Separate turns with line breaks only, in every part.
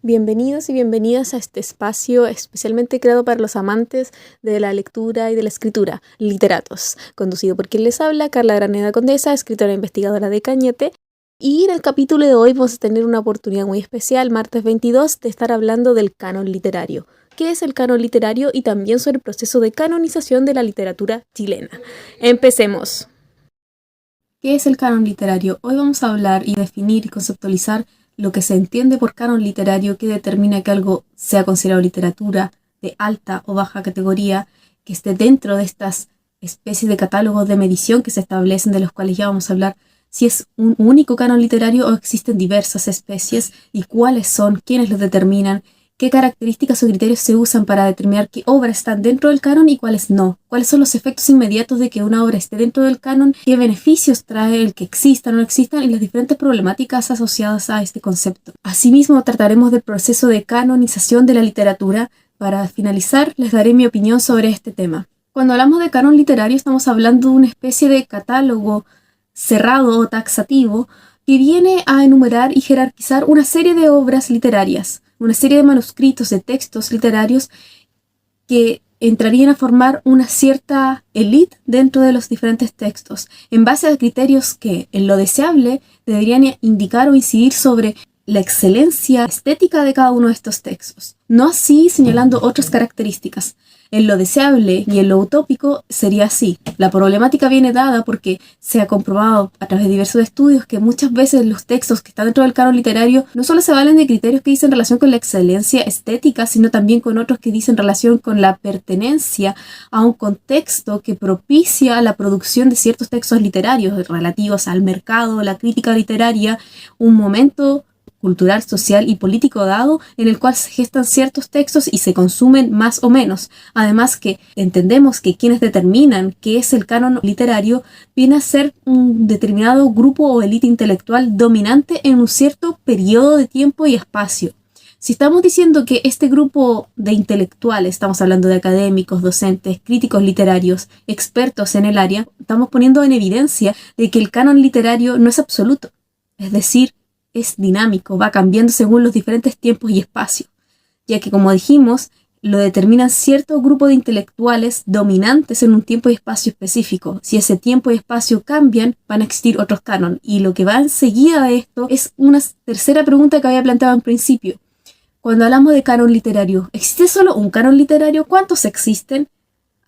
Bienvenidos y bienvenidas a este espacio especialmente creado para los amantes de la lectura y de la escritura, literatos, conducido por quien les habla, Carla Graneda Condesa, escritora e investigadora de Cañete. Y en el capítulo de hoy vamos a tener una oportunidad muy especial, martes 22, de estar hablando del canon literario. ¿Qué es el canon literario? Y también sobre el proceso de canonización de la literatura chilena. Empecemos. ¿Qué es el canon literario? Hoy vamos a hablar y definir y conceptualizar lo que se entiende por canon literario, que determina que algo sea considerado literatura de alta o baja categoría, que esté dentro de estas especies de catálogos de medición que se establecen, de los cuales ya vamos a hablar, si es un único canon literario o existen diversas especies y cuáles son, quiénes los determinan, qué características o criterios se usan para determinar qué obras están dentro del canon y cuáles no, cuáles son los efectos inmediatos de que una obra esté dentro del canon, qué beneficios trae el que existan o no existan y las diferentes problemáticas asociadas a este concepto. Asimismo, trataremos del proceso de canonización de la literatura. Para finalizar, les daré mi opinión sobre este tema. Cuando hablamos de canon literario, estamos hablando de una especie de catálogo cerrado o taxativo que viene a enumerar y jerarquizar una serie de obras literarias, una serie de manuscritos, de textos literarios que entrarían a formar una cierta élite dentro de los diferentes textos, en base a criterios que, en lo deseable, deberían indicar o incidir sobre la excelencia estética de cada uno de estos textos, no así señalando otras características. En lo deseable y en lo utópico sería así. La problemática viene dada porque se ha comprobado a través de diversos estudios que muchas veces los textos que están dentro del canon literario no solo se valen de criterios que dicen relación con la excelencia estética, sino también con otros que dicen relación con la pertenencia a un contexto que propicia la producción de ciertos textos literarios relativos al mercado, la crítica literaria, un momento cultural, social y político dado en el cual se gestan ciertos textos y se consumen más o menos. Además que entendemos que quienes determinan qué es el canon literario viene a ser un determinado grupo o élite intelectual dominante en un cierto periodo de tiempo y espacio. Si estamos diciendo que este grupo de intelectuales, estamos hablando de académicos, docentes, críticos literarios, expertos en el área, estamos poniendo en evidencia de que el canon literario no es absoluto. Es decir, es dinámico, va cambiando según los diferentes tiempos y espacios, ya que, como dijimos, lo determinan cierto grupo de intelectuales dominantes en un tiempo y espacio específico. Si ese tiempo y espacio cambian, van a existir otros canon. Y lo que va enseguida de esto es una tercera pregunta que había planteado en principio. Cuando hablamos de canon literario, ¿existe solo un canon literario? ¿Cuántos existen?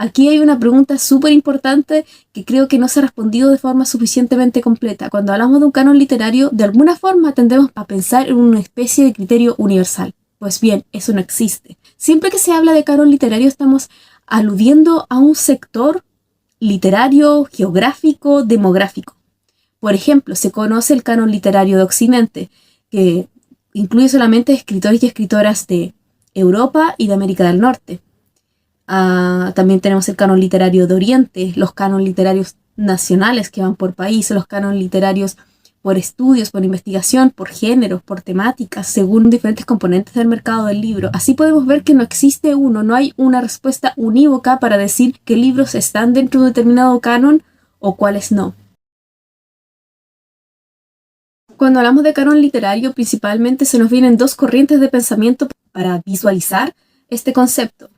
Aquí hay una pregunta súper importante que creo que no se ha respondido de forma suficientemente completa. Cuando hablamos de un canon literario, de alguna forma tendemos a pensar en una especie de criterio universal. Pues bien, eso no existe. Siempre que se habla de canon literario estamos aludiendo a un sector literario, geográfico, demográfico. Por ejemplo, se conoce el canon literario de Occidente, que incluye solamente escritores y escritoras de Europa y de América del Norte. También tenemos el canon literario de Oriente, los canon literarios nacionales que van por país, los canon literarios por estudios, por investigación, por géneros, por temáticas, según diferentes componentes del mercado del libro. Así podemos ver que no existe uno, no hay una respuesta unívoca para decir qué libros están dentro de un determinado canon o cuáles no. Cuando hablamos de canon literario, principalmente se nos vienen dos corrientes de pensamiento para visualizar este concepto.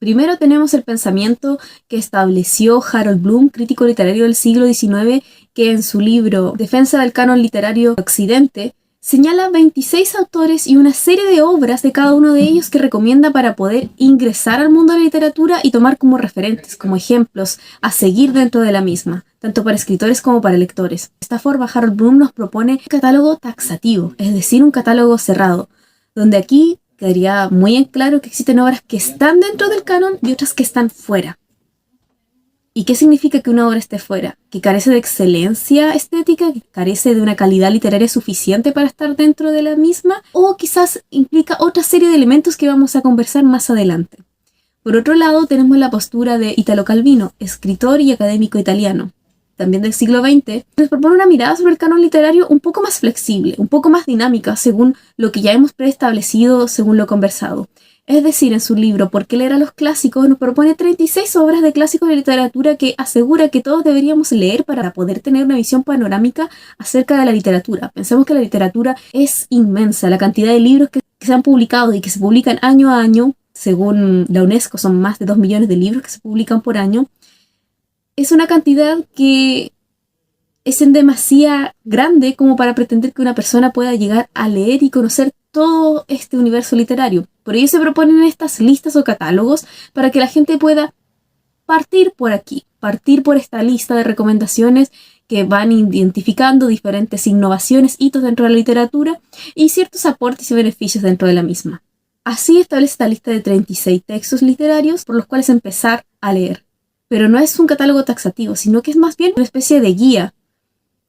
Primero tenemos el pensamiento que estableció Harold Bloom, crítico literario del siglo XIX, que en su libro Defensa del canon literario de Occidente señala 26 autores y una serie de obras de cada uno de ellos que recomienda para poder ingresar al mundo de la literatura y tomar como referentes, como ejemplos a seguir dentro de la misma, tanto para escritores como para lectores. De esta forma, Harold Bloom nos propone un catálogo taxativo, es decir, un catálogo cerrado, donde aquí quedaría muy en claro que existen obras que están dentro del canon y otras que están fuera. ¿Y qué significa que una obra esté fuera? ¿Que carece de excelencia estética? ¿Que carece de una calidad literaria suficiente para estar dentro de la misma? ¿O quizás implica otra serie de elementos que vamos a conversar más adelante? Por otro lado, tenemos la postura de Italo Calvino, escritor y académico italiano, también del siglo XX, nos propone una mirada sobre el canon literario un poco más flexible, un poco más dinámica, según lo que ya hemos preestablecido, según lo conversado. Es decir, en su libro ¿Por qué leer a los clásicos?, nos propone 36 obras de clásicos de literatura que asegura que todos deberíamos leer para poder tener una visión panorámica acerca de la literatura. Pensemos que la literatura es inmensa, la cantidad de libros que se han publicado y que se publican año a año, según la UNESCO son más de 2 millones de libros que se publican por año, es una cantidad que es en demasía grande como para pretender que una persona pueda llegar a leer y conocer todo este universo literario. Por ello se proponen estas listas o catálogos para que la gente pueda partir por aquí, partir por esta lista de recomendaciones que van identificando diferentes innovaciones, hitos dentro de la literatura y ciertos aportes y beneficios dentro de la misma. Así establece esta lista de 36 textos literarios por los cuales empezar a leer. Pero no es un catálogo taxativo, sino que es más bien una especie de guía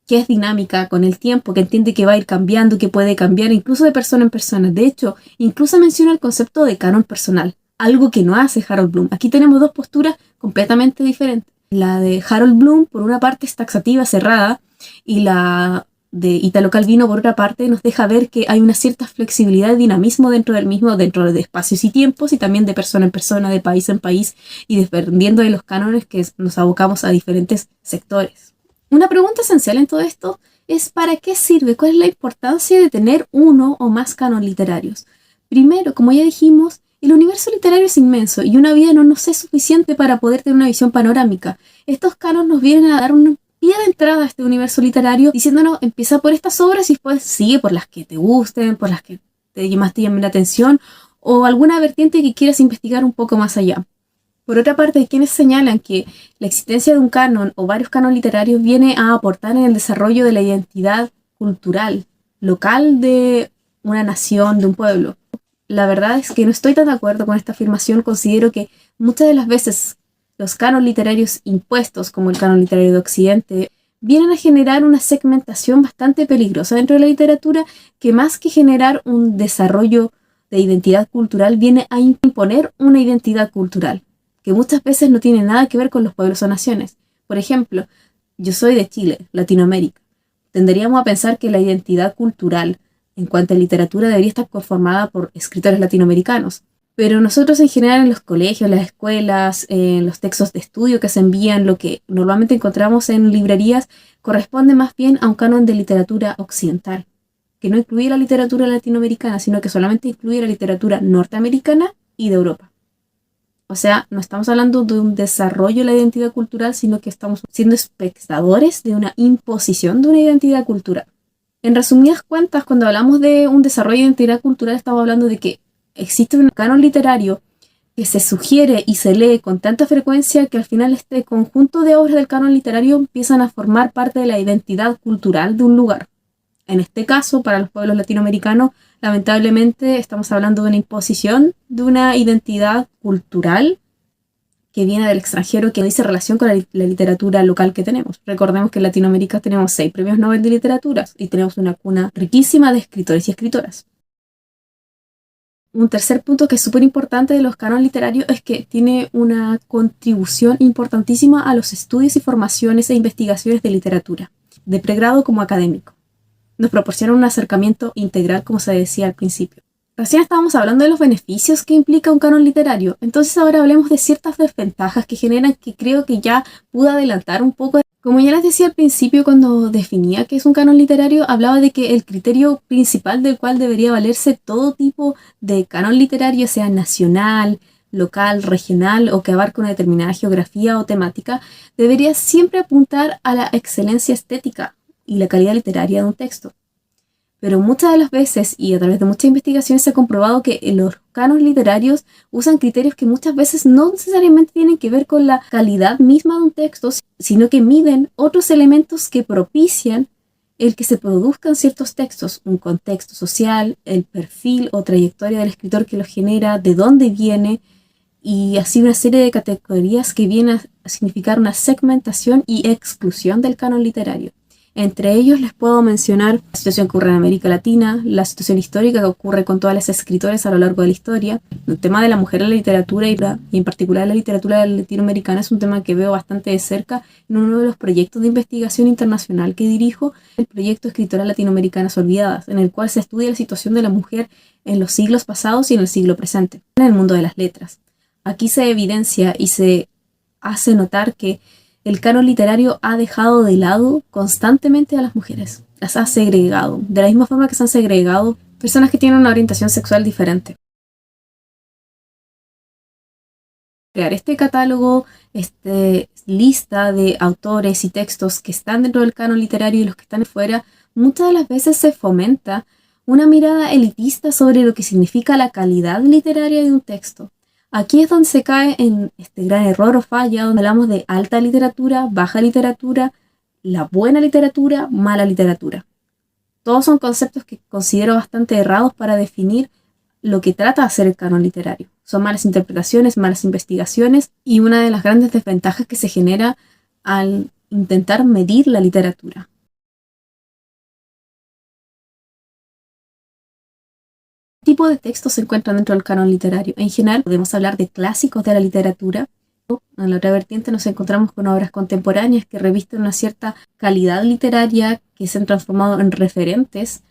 que es dinámica con el tiempo, que entiende que va a ir cambiando, que puede cambiar incluso de persona en persona. De hecho, incluso menciona el concepto de canon personal, algo que no hace Harold Bloom. Aquí tenemos dos posturas completamente diferentes. La de Harold Bloom, por una parte, es taxativa, cerrada, y la de Italo Calvino, por otra parte, nos deja ver que hay una cierta flexibilidad y dinamismo dentro del mismo, dentro de espacios y tiempos, y también de persona en persona, de país en país, y dependiendo de los cánones que nos abocamos a diferentes sectores. Una pregunta esencial en todo esto es ¿para qué sirve? ¿Cuál es la importancia de tener uno o más cánones literarios? Primero, como ya dijimos, el universo literario es inmenso y una vida no nos es suficiente para poder tener una visión panorámica. Estos cánones nos vienen a dar un pie de entrada a este universo literario diciéndonos empieza por estas obras y después sigue por las que te gusten, por las que más te llamen la atención o alguna vertiente que quieras investigar un poco más allá. Por otra parte, hay quienes señalan que la existencia de un canon o varios cánones literarios viene a aportar en el desarrollo de la identidad cultural local de una nación, de un pueblo. La verdad es que no estoy tan de acuerdo con esta afirmación. Considero que muchas de las veces los cánones literarios impuestos, como el canon literario de Occidente, vienen a generar una segmentación bastante peligrosa dentro de la literatura que más que generar un desarrollo de identidad cultural, viene a imponer una identidad cultural que muchas veces no tiene nada que ver con los pueblos o naciones. Por ejemplo, yo soy de Chile, Latinoamérica. Tenderíamos a pensar que la identidad cultural en cuanto a literatura debería estar conformada por escritores latinoamericanos. Pero nosotros en general en los colegios, las escuelas, en los textos de estudio que se envían, lo que normalmente encontramos en librerías, corresponde más bien a un canon de literatura occidental, que no incluye la literatura latinoamericana, sino que solamente incluye la literatura norteamericana y de Europa. O sea, no estamos hablando de un desarrollo de la identidad cultural, sino que estamos siendo espectadores de una imposición de una identidad cultural. En resumidas cuentas, cuando hablamos de un desarrollo de identidad cultural, estamos hablando de que existe un canon literario que se sugiere y se lee con tanta frecuencia que al final este conjunto de obras del canon literario empiezan a formar parte de la identidad cultural de un lugar. En este caso, para los pueblos latinoamericanos, lamentablemente estamos hablando de una imposición de una identidad cultural que viene del extranjero, que no dice relación con la literatura local que tenemos. Recordemos que en Latinoamérica tenemos 6 premios Nobel de literatura y tenemos una cuna riquísima de escritores y escritoras. Un tercer punto que es súper importante de los cánones literarios es que tiene una contribución importantísima a los estudios y formaciones e investigaciones de literatura, de pregrado como académico. Nos proporciona un acercamiento integral, como se decía al principio. Recién estábamos hablando de los beneficios que implica un canon literario, entonces ahora hablemos de ciertas desventajas que generan, que creo que ya pude adelantar un poco. Como ya les decía al principio, cuando definía qué es un canon literario, hablaba de que el criterio principal del cual debería valerse todo tipo de canon literario, sea nacional, local, regional o que abarque una determinada geografía o temática, debería siempre apuntar a la excelencia estética y la calidad literaria de un texto. Pero muchas de las veces y a través de muchas investigaciones se ha comprobado que los cánones literarios usan criterios que muchas veces no necesariamente tienen que ver con la calidad misma de un texto, sino que miden otros elementos que propician el que se produzcan ciertos textos, un contexto social, el perfil o trayectoria del escritor que lo genera, de dónde viene, y así una serie de categorías que vienen a significar una segmentación y exclusión del canon literario. Entre ellos les puedo mencionar la situación que ocurre en América Latina, la situación histórica que ocurre con todas las escritores a lo largo de la historia. El tema de la mujer en la literatura y en particular la literatura latinoamericana es un tema que veo bastante de cerca en uno de los proyectos de investigación internacional que dirijo, el proyecto Escritoras Latinoamericanas Olvidadas, en el cual se estudia la situación de la mujer en los siglos pasados y en el siglo presente, en el mundo de las letras. Aquí se evidencia y se hace notar que el canon literario ha dejado de lado constantemente a las mujeres, las ha segregado, de la misma forma que se han segregado personas que tienen una orientación sexual diferente. Crear este catálogo, esta lista de autores y textos que están dentro del canon literario y los que están fuera, muchas de las veces se fomenta una mirada elitista sobre lo que significa la calidad literaria de un texto. Aquí es donde se cae en este gran error o falla, donde hablamos de alta literatura, baja literatura, la buena literatura, mala literatura. Todos son conceptos que considero bastante errados para definir lo que trata de hacer el canon literario. Son malas interpretaciones, malas investigaciones y una de las grandes desventajas que se genera al intentar medir la literatura. ¿Qué tipo de textos se encuentran dentro del canon literario? En general, podemos hablar de clásicos de la literatura. En la otra vertiente nos encontramos con obras contemporáneas que revisten una cierta calidad literaria, que se han transformado en referentes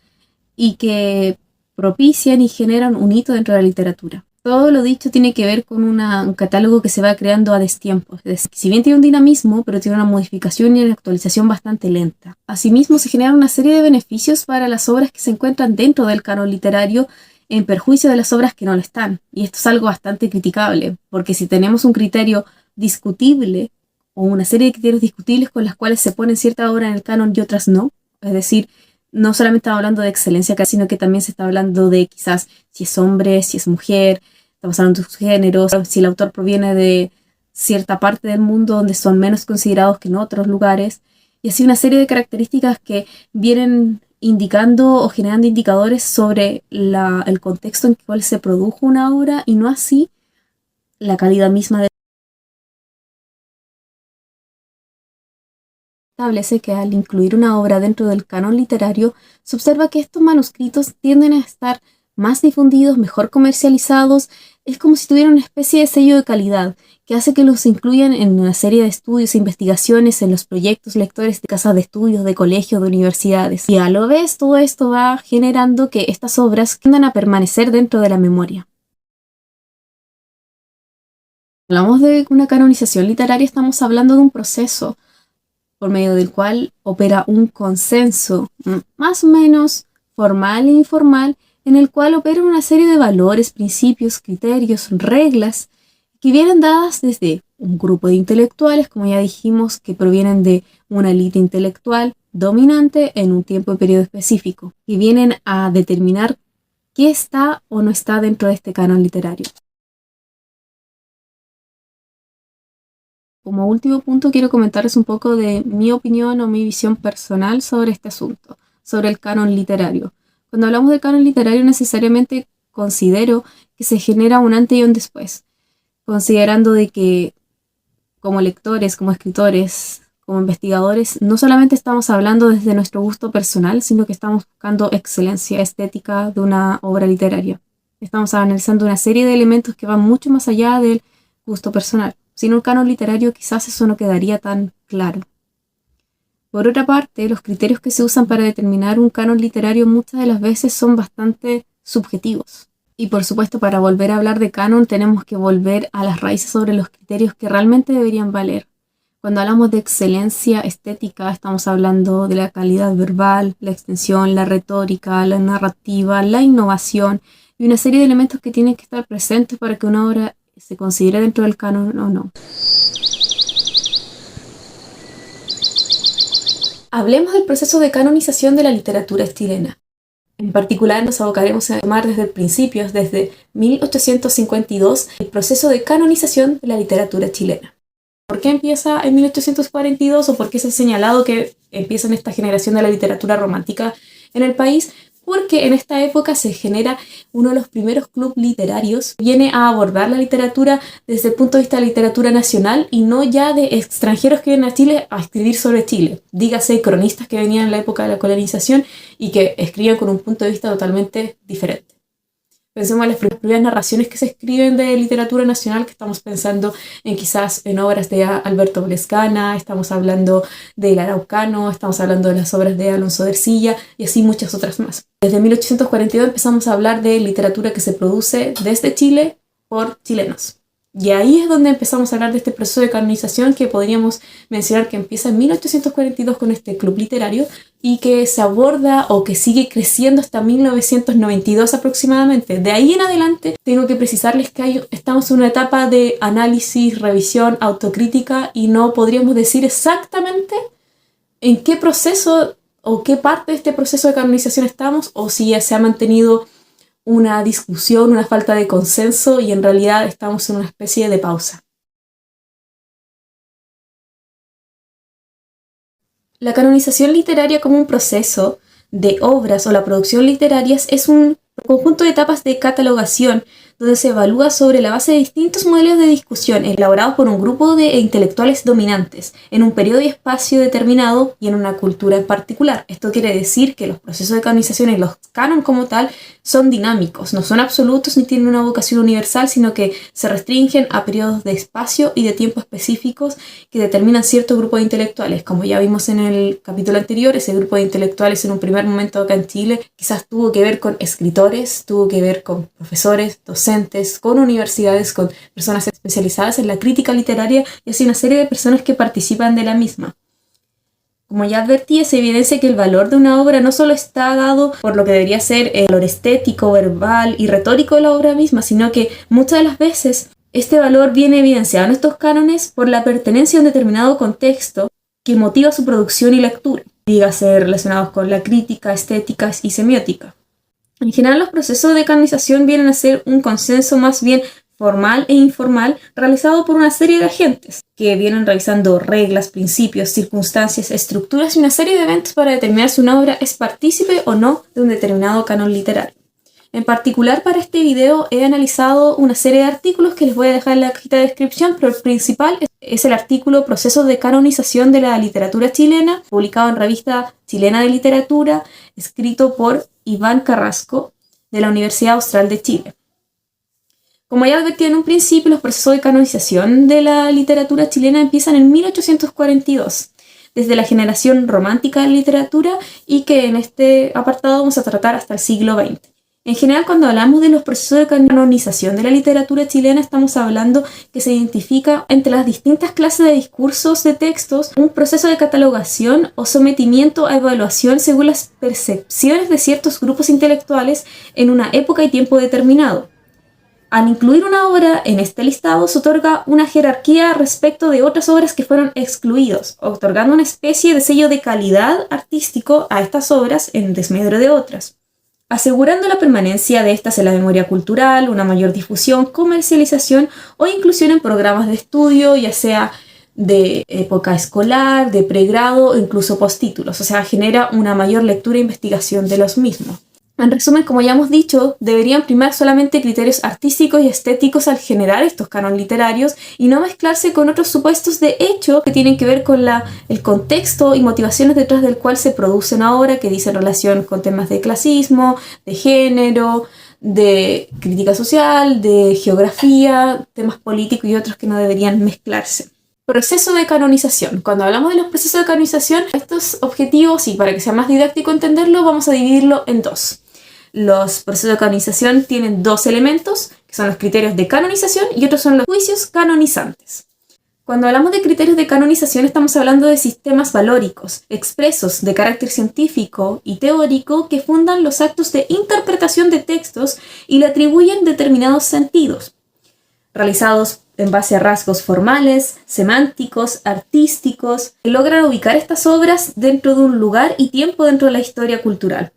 y que propician y generan un hito dentro de la literatura. Todo lo dicho tiene que ver con un catálogo que se va creando a destiempo. Es decir, si bien tiene un dinamismo, pero tiene una modificación y una actualización bastante lenta. Asimismo, se generan una serie de beneficios para las obras que se encuentran dentro del canon literario en perjuicio de las obras que no lo están. Y esto es algo bastante criticable, porque si tenemos un criterio discutible o una serie de criterios discutibles con las cuales se ponen ciertas obras en el canon y otras no, es decir, no solamente estamos hablando de excelencia, sino que también se está hablando de quizás si es hombre, si es mujer, estamos hablando de sus géneros, si el autor proviene de cierta parte del mundo donde son menos considerados que en otros lugares, y así una serie de características que vienen indicando o generando indicadores sobre el contexto en el cual se produjo una obra y no así la calidad misma de. Establece que al incluir una obra dentro del canon literario, se observa que estos manuscritos tienden a estar más difundidos, mejor comercializados. Es como si tuvieran una especie de sello de calidad que hace que los incluyan en una serie de estudios e investigaciones, en los proyectos lectores de casas de estudios, de colegios, de universidades. Y a lo vez todo esto va generando que estas obras tiendan a permanecer dentro de la memoria. Hablamos de una canonización literaria, estamos hablando de un proceso por medio del cual opera un consenso más o menos formal e informal, en el cual opera una serie de valores, principios, criterios, reglas, que vienen dadas desde un grupo de intelectuales, como ya dijimos, que provienen de una élite intelectual dominante en un tiempo y periodo específico, que vienen a determinar qué está o no está dentro de este canon literario. Como último punto, quiero comentarles un poco de mi opinión o mi visión personal sobre este asunto, sobre el canon literario. Cuando hablamos del canon literario, necesariamente considero que se genera un antes y un después, considerando de que como lectores, como escritores, como investigadores, no solamente estamos hablando desde nuestro gusto personal, sino que estamos buscando excelencia estética de una obra literaria. Estamos analizando una serie de elementos que van mucho más allá del gusto personal. Sin un canon literario quizás eso no quedaría tan claro. Por otra parte, los criterios que se usan para determinar un canon literario muchas de las veces son bastante subjetivos. Y por supuesto, para volver a hablar de canon tenemos que volver a las raíces sobre los criterios que realmente deberían valer. Cuando hablamos de excelencia estética, estamos hablando de la calidad verbal, la extensión, la retórica, la narrativa, la innovación y una serie de elementos que tienen que estar presentes para que una obra se considere dentro del canon o no. Hablemos del proceso de canonización de la literatura chilena. En particular nos abocaremos a tomar desde el principio, desde 1852, el proceso de canonización de la literatura chilena. ¿Por qué empieza en 1842 o por qué se ha señalado que empieza en esta generación de la literatura romántica en el país? Porque en esta época se genera uno de los primeros clubes literarios que viene a abordar la literatura desde el punto de vista de la literatura nacional y no ya de extranjeros que vienen a Chile a escribir sobre Chile. Dígase cronistas que venían en la época de la colonización y que escriben con un punto de vista totalmente diferente. Pensemos en las primeras narraciones que se escriben de literatura nacional, que estamos pensando en quizás en obras de Alberto Blescana, estamos hablando del Araucano, estamos hablando de las obras de Alonso de Ercilla y así muchas otras más. Desde 1842 empezamos a hablar de literatura que se produce desde Chile por chilenos. Y ahí es donde empezamos a hablar de este proceso de canonización que podríamos mencionar que empieza en 1842 con este club literario y que se aborda o que sigue creciendo hasta 1992 aproximadamente. De ahí en adelante tengo que precisarles que estamos en una etapa de análisis, revisión, autocrítica y no podríamos decir exactamente en qué proceso o qué parte de este proceso de canonización estamos o si ya se ha mantenido una discusión, una falta de consenso y en realidad estamos en una especie de pausa. La canonización literaria como un proceso de obras o la producción literarias es un conjunto de etapas de catalogación donde se evalúa sobre la base de distintos modelos de discusión elaborados por un grupo de intelectuales dominantes en un periodo y espacio determinado y en una cultura en particular. Esto quiere decir que los procesos de canonización y los cánon como tal son dinámicos, no son absolutos ni tienen una vocación universal, sino que se restringen a periodos de espacio y de tiempo específicos que determinan cierto grupo de intelectuales. Como ya vimos en el capítulo anterior, ese grupo de intelectuales en un primer momento acá en Chile quizás tuvo que ver con escritores, tuvo que ver con profesores, docentes, con universidades, con personas especializadas en la crítica literaria y así una serie de personas que participan de la misma. Como ya advertí, se evidencia que el valor de una obra no solo está dado por lo que debería ser el valor estético, verbal y retórico de la obra misma, sino que muchas de las veces este valor viene evidenciado en estos cánones por la pertenencia a un determinado contexto que motiva su producción y lectura, dígase relacionados con la crítica, estética y semiótica. En general, los procesos de canonización vienen a ser un consenso más bien formal e informal realizado por una serie de agentes que vienen revisando reglas, principios, circunstancias, estructuras y una serie de eventos para determinar si una obra es partícipe o no de un determinado canon literario. En particular, para este video he analizado una serie de artículos que les voy a dejar en la cajita de descripción, pero el principal es el artículo Procesos de canonización de la literatura chilena, publicado en Revista Chilena de Literatura, escrito por Iván Carrasco, de la Universidad Austral de Chile. Como ya advertí en un principio, los procesos de canonización de la literatura chilena empiezan en 1842, desde la generación romántica de la literatura y que en este apartado vamos a tratar hasta el siglo XX. En general, cuando hablamos de los procesos de canonización de la literatura chilena, estamos hablando que se identifica entre las distintas clases de discursos de textos un proceso de catalogación o sometimiento a evaluación según las percepciones de ciertos grupos intelectuales en una época y tiempo determinado. Al incluir una obra en este listado, se otorga una jerarquía respecto de otras obras que fueron excluidas, otorgando una especie de sello de calidad artístico a estas obras en desmedro de otras, asegurando la permanencia de estas en la memoria cultural, una mayor difusión, comercialización o inclusión en programas de estudio, ya sea de época escolar, de pregrado o incluso postítulos, o sea, genera una mayor lectura e investigación de los mismos. En resumen, como ya hemos dicho, deberían primar solamente criterios artísticos y estéticos al generar estos cánones literarios y no mezclarse con otros supuestos de hecho que tienen que ver con el contexto y motivaciones detrás del cual se produce una obra que dice relación con temas de clasismo, de género, de crítica social, de geografía, temas políticos y otros que no deberían mezclarse. Proceso de canonización. Cuando hablamos de los procesos de canonización, estos objetivos, y para que sea más didáctico entenderlo, vamos a dividirlo en dos. Los procesos de canonización tienen dos elementos, que son los criterios de canonización y otros son los juicios canonizantes. Cuando hablamos de criterios de canonización estamos hablando de sistemas valóricos, expresos de carácter científico y teórico que fundan los actos de interpretación de textos y le atribuyen determinados sentidos, realizados en base a rasgos formales, semánticos, artísticos, que logran ubicar estas obras dentro de un lugar y tiempo dentro de la historia cultural,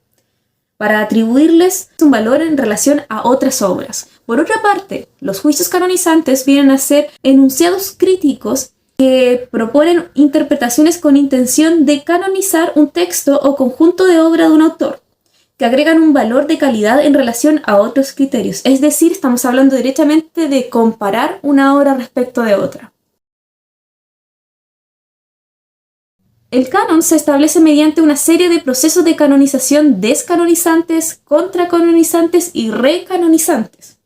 para atribuirles un valor en relación a otras obras. Por otra parte, los juicios canonizantes vienen a ser enunciados críticos que proponen interpretaciones con intención de canonizar un texto o conjunto de obra de un autor, que agregan un valor de calidad en relación a otros criterios. Es decir, estamos hablando directamente de comparar una obra respecto de otra. El canon se establece mediante una serie de procesos de canonización descanonizantes, contracanonizantes y recanonizantes.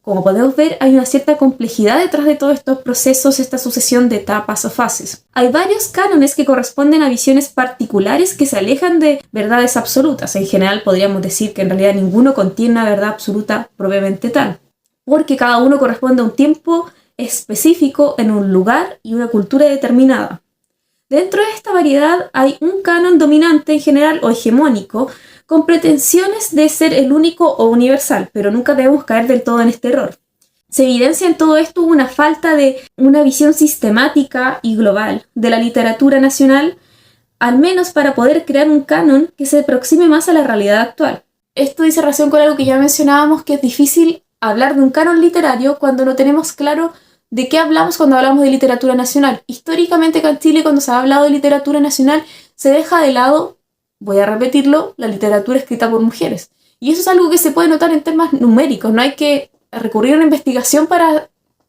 Como podemos ver, hay una cierta complejidad detrás de todos estos procesos, esta sucesión de etapas o fases. Hay varios cánones que corresponden a visiones particulares que se alejan de verdades absolutas. En general podríamos decir que en realidad ninguno contiene una verdad absoluta propiamente tal. porque cada uno corresponde a un tiempo específico en un lugar y una cultura determinada. Dentro de esta variedad hay un canon dominante en general o hegemónico, con pretensiones de ser el único o universal, pero nunca debemos caer del todo en este error. Se evidencia en todo esto una falta de una visión sistemática y global de la literatura nacional, al menos para poder crear un canon que se aproxime más a la realidad actual. Esto dice relación con algo que ya mencionábamos, que es difícil hablar de un canon literario cuando no tenemos claro de qué hablamos cuando hablamos de literatura nacional. Históricamente acá en Chile, cuando se ha hablado de literatura nacional, se deja de lado, voy a repetirlo, la literatura escrita por mujeres. Y eso es algo que se puede notar en temas numéricos, no hay que recurrir a una investigación para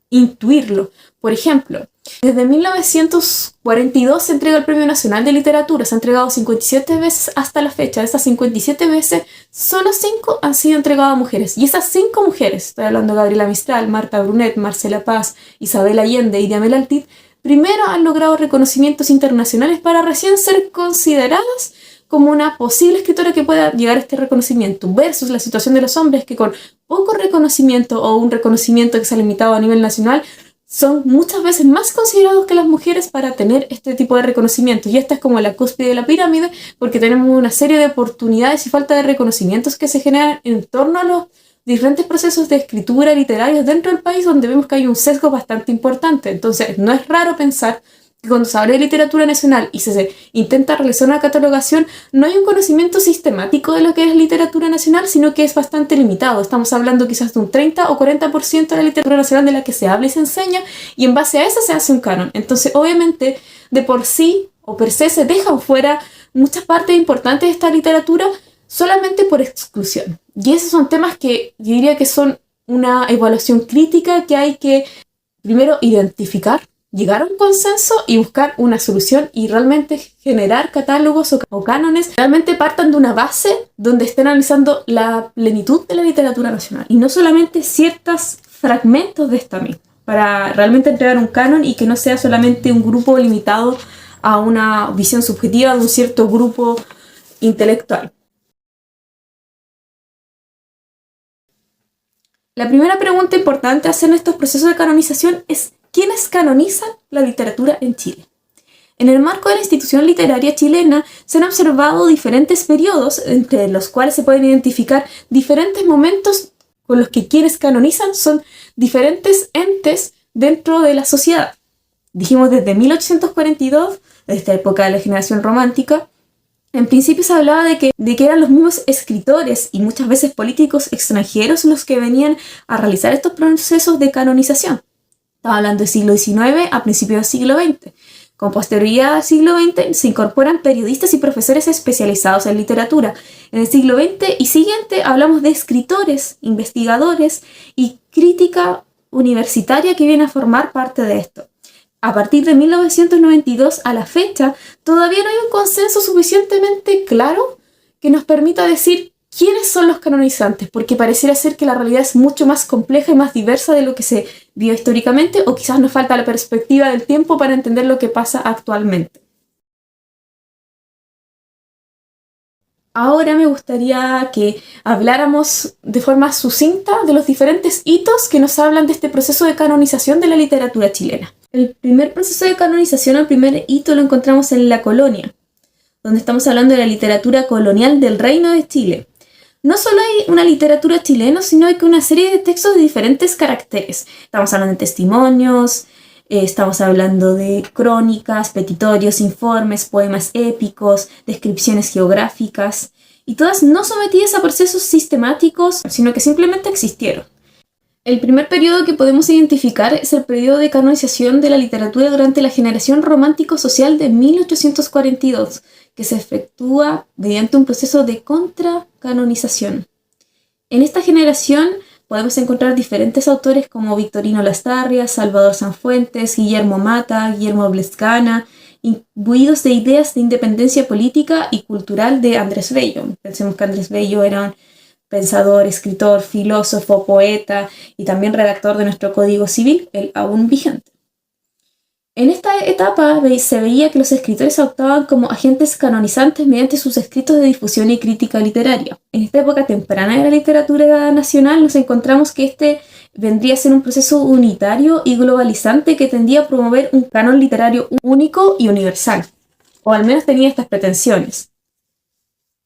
intuirlo. Por ejemplo, desde 1942 se entrega el Premio Nacional de Literatura, se ha entregado 57 veces hasta la fecha. De esas 57 veces, solo 5 han sido entregadas a mujeres. Y esas 5 mujeres, estoy hablando de Gabriela Mistral, Marta Brunet, Marcela Paz, Isabel Allende y Diamela Altit, primero han logrado reconocimientos internacionales para recién ser consideradas como una posible escritora que pueda llegar a este reconocimiento, versus la situación de los hombres que con poco reconocimiento o un reconocimiento que se ha limitado a nivel nacional son muchas veces más considerados que las mujeres para tener este tipo de reconocimientos. Y esta es como la cúspide de la pirámide, porque tenemos una serie de oportunidades y falta de reconocimientos que se generan en torno a los diferentes procesos de escritura literarios dentro del país, donde vemos que hay un sesgo bastante importante. Entonces, no es raro pensar que cuando se habla de literatura nacional y se intenta realizar una catalogación, no hay un conocimiento sistemático de lo que es literatura nacional, sino que es bastante limitado. Estamos hablando quizás de un 30 o 40% de la literatura nacional de la que se habla y se enseña, y en base a eso se hace un canon. Entonces, obviamente, de por sí o per se dejan fuera muchas partes importantes de esta literatura solamente por exclusión. Y esos son temas que yo diría que son una evaluación crítica que hay que primero identificar, llegar a un consenso y buscar una solución y realmente generar catálogos o cánones que realmente partan de una base donde estén analizando la plenitud de la literatura nacional y no solamente ciertos fragmentos de esta misma, para realmente entregar un canon y que no sea solamente un grupo limitado a una visión subjetiva de un cierto grupo intelectual. La primera pregunta importante a hacer en estos procesos de canonización es: ¿quiénes canonizan la literatura en Chile? En el marco de la institución literaria chilena se han observado diferentes periodos, entre los cuales se pueden identificar diferentes momentos con los que quienes canonizan son diferentes entes dentro de la sociedad. Dijimos desde 1842, desde esta época de la generación romántica. En principio se hablaba de que eran los mismos escritores y muchas veces políticos extranjeros los que venían a realizar estos procesos de canonización. Estaba hablando del siglo XIX a principios del siglo XX. Con posterioridad al siglo XX se incorporan periodistas y profesores especializados en literatura. En el siglo XX y siguiente hablamos de escritores, investigadores y crítica universitaria que viene a formar parte de esto. A partir de 1992 a la fecha, todavía no hay un consenso suficientemente claro que nos permita decir quiénes son los canonizantes, porque pareciera ser que la realidad es mucho más compleja y más diversa de lo que se vio históricamente, o quizás nos falta la perspectiva del tiempo para entender lo que pasa actualmente. Ahora me gustaría que habláramos de forma sucinta de los diferentes hitos que nos hablan de este proceso de canonización de la literatura chilena. El primer proceso de canonización, el primer hito, lo encontramos en la colonia, donde estamos hablando de la literatura colonial del Reino de Chile. No solo hay una literatura chilena, sino hay una serie de textos de diferentes caracteres. Estamos hablando de testimonios, estamos hablando de crónicas, petitorios, informes, poemas épicos, descripciones geográficas, y todas no sometidas a procesos sistemáticos, sino que simplemente existieron. El primer periodo que podemos identificar es el periodo de canonización de la literatura durante la generación romántico-social de 1842, que se efectúa mediante un proceso de contracanonización. En esta generación podemos encontrar diferentes autores como Victorino Lastarria, Salvador Sanfuentes, Guillermo Mata, Guillermo Blescana, imbuidos de ideas de independencia política y cultural de Andrés Bello. Pensemos que Andrés Bello era un pensador, escritor, filósofo, poeta y también redactor de nuestro Código Civil, el aún vigente. En esta etapa se veía que los escritores actuaban como agentes canonizantes mediante sus escritos de difusión y crítica literaria. En esta época temprana de la literatura nacional nos encontramos que este vendría a ser un proceso unitario y globalizante que tendía a promover un canon literario único y universal, o al menos tenía estas pretensiones.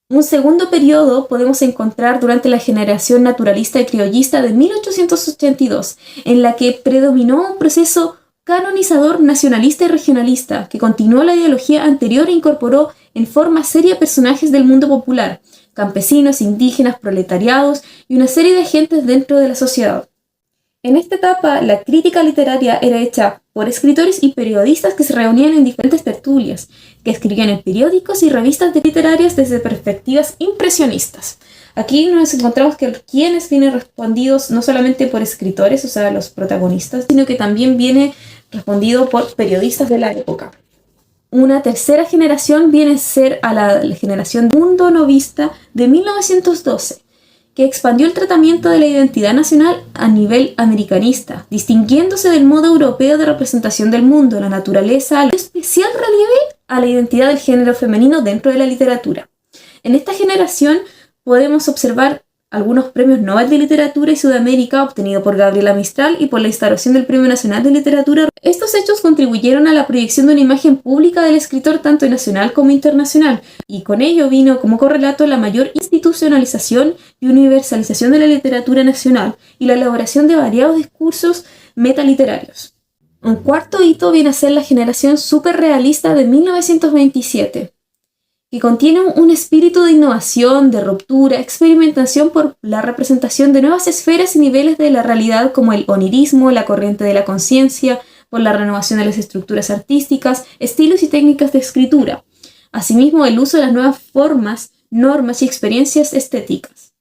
Un segundo periodo podemos encontrar durante la generación naturalista y criollista de 1882, en la que predominó un proceso canonizador nacionalista y regionalista, que continuó la ideología anterior e incorporó en forma seria personajes del mundo popular, campesinos, indígenas, proletariados y una serie de agentes dentro de la sociedad. En esta etapa, la crítica literaria era hecha por escritores y periodistas que se reunían en diferentes tertulias, que escribían en periódicos y revistas literarias desde perspectivas impresionistas. Aquí nos encontramos que quienes vienen respondidos no solamente por escritores, o sea, los protagonistas, sino que también viene respondido por periodistas de la época. Una tercera generación viene a ser a la generación mundo novista de 1912, que expandió el tratamiento de la identidad nacional a nivel americanista, distinguiéndose del modo europeo de representación del mundo, la naturaleza, al especial relieve a la identidad del género femenino dentro de la literatura. En esta generación podemos observar algunos premios Nobel de Literatura y Sudamérica obtenidos por Gabriela Mistral y por la instauración del Premio Nacional de Literatura. Estos hechos contribuyeron a la proyección de una imagen pública del escritor tanto nacional como internacional, y con ello vino como correlato la mayor institucionalización y universalización de la literatura nacional y la elaboración de variados discursos metaliterarios. Un cuarto hito viene a ser la generación superrealista de 1927. Que contiene un espíritu de innovación, de ruptura, experimentación por la representación de nuevas esferas y niveles de la realidad como el onirismo, la corriente de la conciencia, por la renovación de las estructuras artísticas, estilos y técnicas de escritura. Asimismo, el uso de las nuevas formas, normas y experiencias estéticas,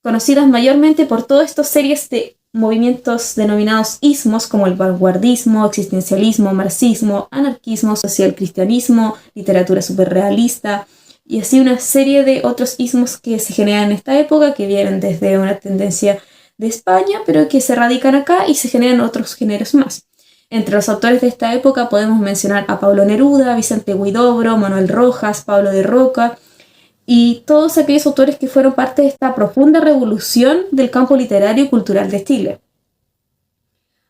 conocidas mayormente por todas estas series de movimientos denominados ismos como el vanguardismo, existencialismo, marxismo, anarquismo, socialcristianismo, literatura superrealista y así una serie de otros ismos que se generan en esta época que vienen desde una tendencia de España pero que se radican acá y se generan otros géneros más. Entre los autores de esta época podemos mencionar a Pablo Neruda, Vicente Huidobro, Manuel Rojas, Pablo de Roca y todos aquellos autores que fueron parte de esta profunda revolución del campo literario y cultural de Chile.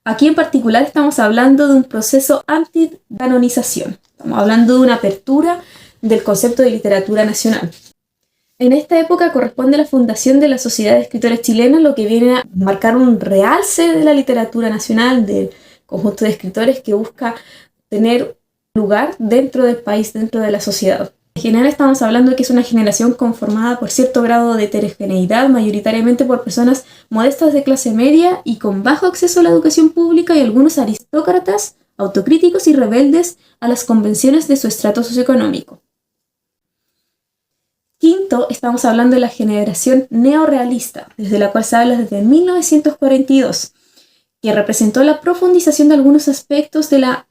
Aquí en particular estamos hablando de un proceso anticanonización. Estamos hablando de una apertura del concepto de literatura nacional. En esta época corresponde la fundación de la Sociedad de Escritores Chilenos, lo que viene a marcar un realce de la literatura nacional, del conjunto de escritores que busca tener lugar dentro del país, dentro de la sociedad. En general estamos hablando de que es una generación conformada por cierto grado de heterogeneidad, mayoritariamente por personas modestas de clase media y con bajo acceso a la educación pública y algunos aristócratas, autocríticos y rebeldes a las convenciones de su estrato socioeconómico. Quinto, estamos hablando de la generación neorrealista, desde la cual se habla desde 1942, que representó la profundización de algunos aspectos de la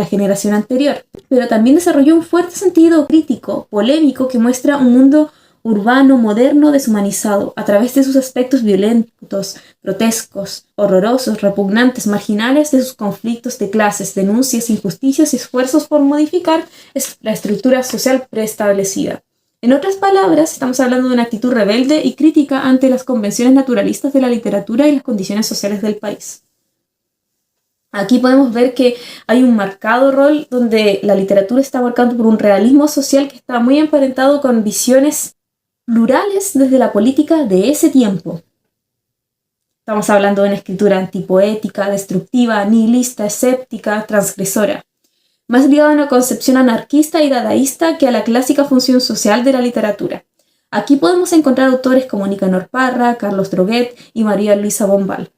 generación anterior, pero también desarrolló un fuerte sentido crítico, polémico, que muestra un mundo urbano, moderno, deshumanizado, a través de sus aspectos violentos, grotescos, horrorosos, repugnantes, marginales de sus conflictos de clases, denuncias, injusticias y esfuerzos por modificar la estructura social preestablecida. En otras palabras, estamos hablando de una actitud rebelde y crítica ante las convenciones naturalistas de la literatura y las condiciones sociales del país. Aquí podemos ver que hay un marcado rol donde la literatura está marcada por un realismo social que está muy emparentado con visiones plurales desde la política de ese tiempo. Estamos hablando de una escritura antipoética, destructiva, nihilista, escéptica, transgresora, más ligada a una concepción anarquista y dadaísta que a la clásica función social de la literatura. Aquí podemos encontrar autores como Nicanor Parra, Carlos Droguet y María Luisa Bombal.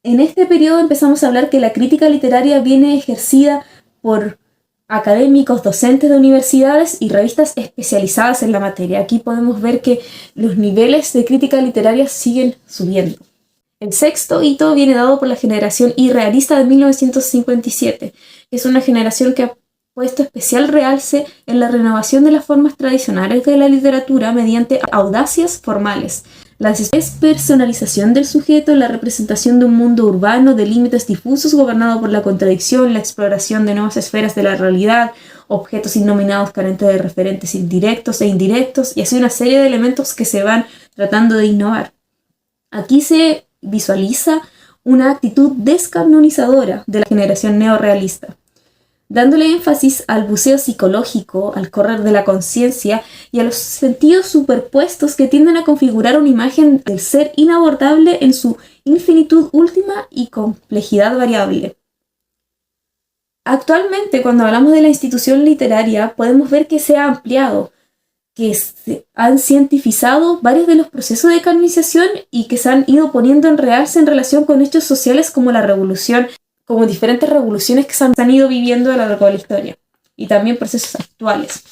En este periodo empezamos a hablar que la crítica literaria viene ejercida por académicos, docentes de universidades y revistas especializadas en la materia. Aquí podemos ver que los niveles de crítica literaria siguen subiendo. El sexto hito viene dado por la generación irrealista de 1957, que es una generación que ha puesto especial realce en la renovación de las formas tradicionales de la literatura mediante audacias formales, la despersonalización del sujeto, la representación de un mundo urbano de límites difusos gobernado por la contradicción, la exploración de nuevas esferas de la realidad, objetos innominados carentes de referentes directos e indirectos, y así una serie de elementos que se van tratando de innovar. Aquí se visualiza una actitud descanonizadora de la generación neorrealista, dándole énfasis al buceo psicológico, al correr de la conciencia y a los sentidos superpuestos que tienden a configurar una imagen del ser inabordable en su infinitud última y complejidad variable. Actualmente, cuando hablamos de la institución literaria, podemos ver que se ha ampliado, que se han cientificado varios de los procesos de canonización y que se han ido poniendo en realce en relación con hechos sociales como la revolución, como diferentes revoluciones que se han ido viviendo a lo largo de la historia, y también procesos actuales.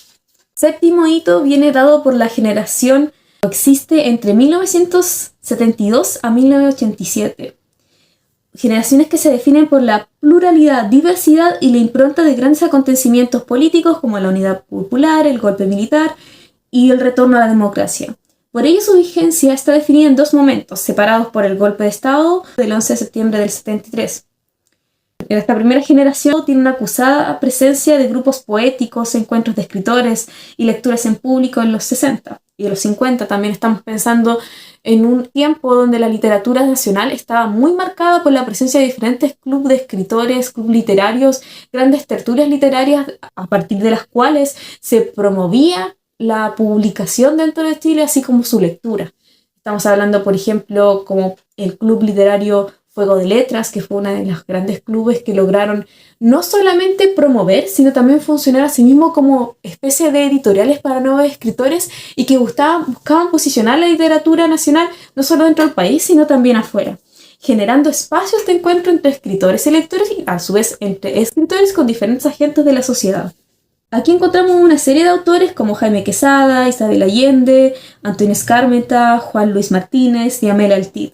Séptimo hito viene dado por la generación que existe entre 1972 a 1987. Generaciones que se definen por la pluralidad, diversidad y la impronta de grandes acontecimientos políticos como la unidad popular, el golpe militar y el retorno a la democracia. Por ello su vigencia está definida en dos momentos, separados por el golpe de Estado del 11 de septiembre del 73. Esta primera generación tiene una acusada presencia de grupos poéticos, encuentros de escritores y lecturas en público en los 60 y en los 50. También estamos pensando en un tiempo donde la literatura nacional estaba muy marcada por la presencia de diferentes clubes de escritores, clubes literarios, grandes tertulias literarias a partir de las cuales se promovía la publicación dentro de Chile, así como su lectura. Estamos hablando, por ejemplo, como el Club Literario Fuego de Letras, que fue uno de los grandes clubes que lograron no solamente promover, sino también funcionar a sí mismo como especie de editoriales para nuevos escritores y que buscaban posicionar la literatura nacional no solo dentro del país, sino también afuera, generando espacios de encuentro entre escritores y lectores y a su vez entre escritores con diferentes agentes de la sociedad. Aquí encontramos una serie de autores como Jaime Quesada, Isabel Allende, Antonio Skármeta, Juan Luis Martínez y Amel Altid.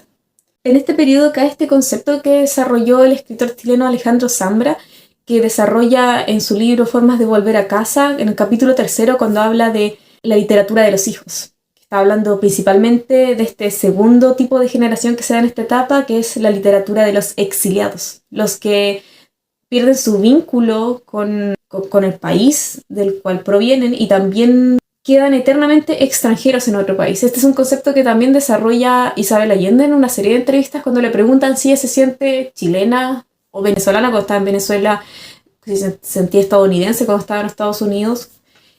En este periodo cae este concepto que desarrolló el escritor chileno Alejandro Zambra, que desarrolla en su libro Formas de volver a casa, en el capítulo 3, cuando habla de la literatura de los hijos. Está hablando principalmente de este segundo tipo de generación que se da en esta etapa, que es la literatura de los exiliados, los que pierden su vínculo con el país del cual provienen y también quedan eternamente extranjeros en otro país. Este es un concepto que también desarrolla Isabel Allende en una serie de entrevistas cuando le preguntan si ella se siente chilena o venezolana cuando estaba en Venezuela, si se sentía estadounidense cuando estaba en Estados Unidos.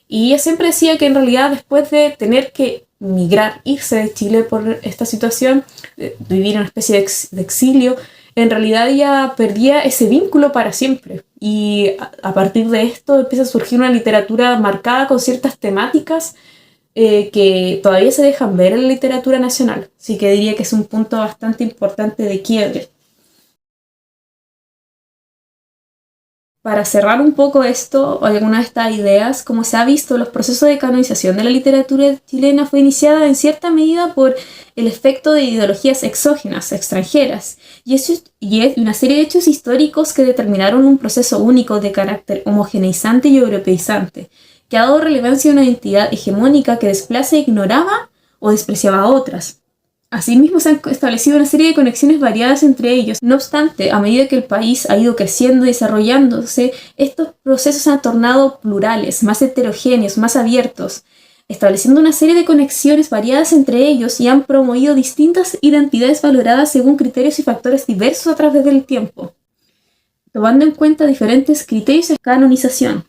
Y ella siempre decía que en realidad después de tener que migrar, irse de Chile por esta situación, vivir en una especie de exilio, en realidad ella perdía ese vínculo para siempre. Y a partir de esto empieza a surgir una literatura marcada con ciertas temáticas que todavía se dejan ver en la literatura nacional. Así que diría que es un punto bastante importante de quiebre. Para cerrar un poco esto, o algunas de estas ideas, como se ha visto, los procesos de canonización de la literatura chilena fue iniciada en cierta medida por el efecto de ideologías exógenas, extranjeras, y una serie de hechos históricos que determinaron un proceso único de carácter homogeneizante y europeizante, que ha dado relevancia a una identidad hegemónica que desplaza e ignoraba o despreciaba a otras. Asimismo, se han establecido una serie de conexiones variadas entre ellos. No obstante, a medida que el país ha ido creciendo y desarrollándose, estos procesos se han tornado plurales, más heterogéneos, más abiertos, estableciendo una serie de conexiones variadas entre ellos y han promovido distintas identidades valoradas según criterios y factores diversos a través del tiempo, tomando en cuenta diferentes criterios de canonización.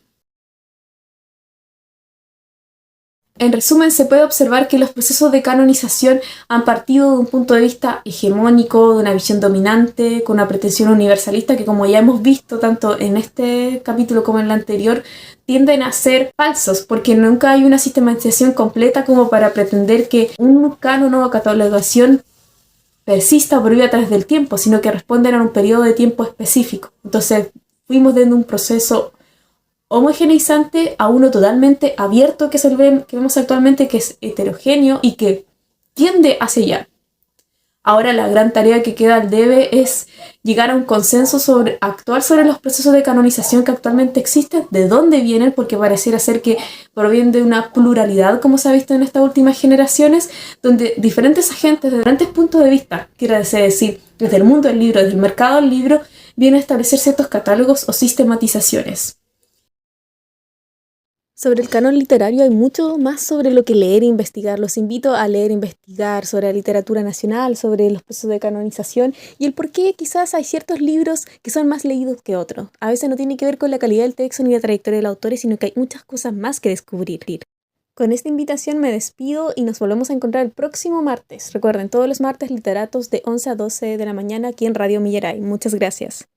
En resumen, se puede observar que los procesos de canonización han partido de un punto de vista hegemónico, de una visión dominante, con una pretensión universalista que, como ya hemos visto tanto en este capítulo como en el anterior, tienden a ser falsos, porque nunca hay una sistematización completa como para pretender que un canon o catalogación persista o prohíbe a través del tiempo, sino que responden a un periodo de tiempo específico. Entonces, fuimos desde un proceso homogeneizante a uno totalmente abierto que vemos actualmente, que es heterogéneo y que tiende hacia allá. Ahora la gran tarea que queda al debe es llegar a un consenso actual sobre los procesos de canonización que actualmente existen, de dónde vienen, porque pareciera ser que provienen de una pluralidad, como se ha visto en estas últimas generaciones, donde diferentes agentes de diferentes puntos de vista, quiere decir, desde el mundo del libro, desde el mercado del libro, vienen a establecer ciertos catálogos o sistematizaciones. Sobre el canon literario hay mucho más sobre lo que leer e investigar. Los invito a leer e investigar sobre la literatura nacional, sobre los procesos de canonización y el por qué quizás hay ciertos libros que son más leídos que otros. A veces no tiene que ver con la calidad del texto ni la trayectoria del autor, sino que hay muchas cosas más que descubrir. Con esta invitación me despido y nos volvemos a encontrar el próximo martes. Recuerden, todos los martes literatos de 11 a 12 de la mañana aquí en Radio Millaray. Muchas gracias.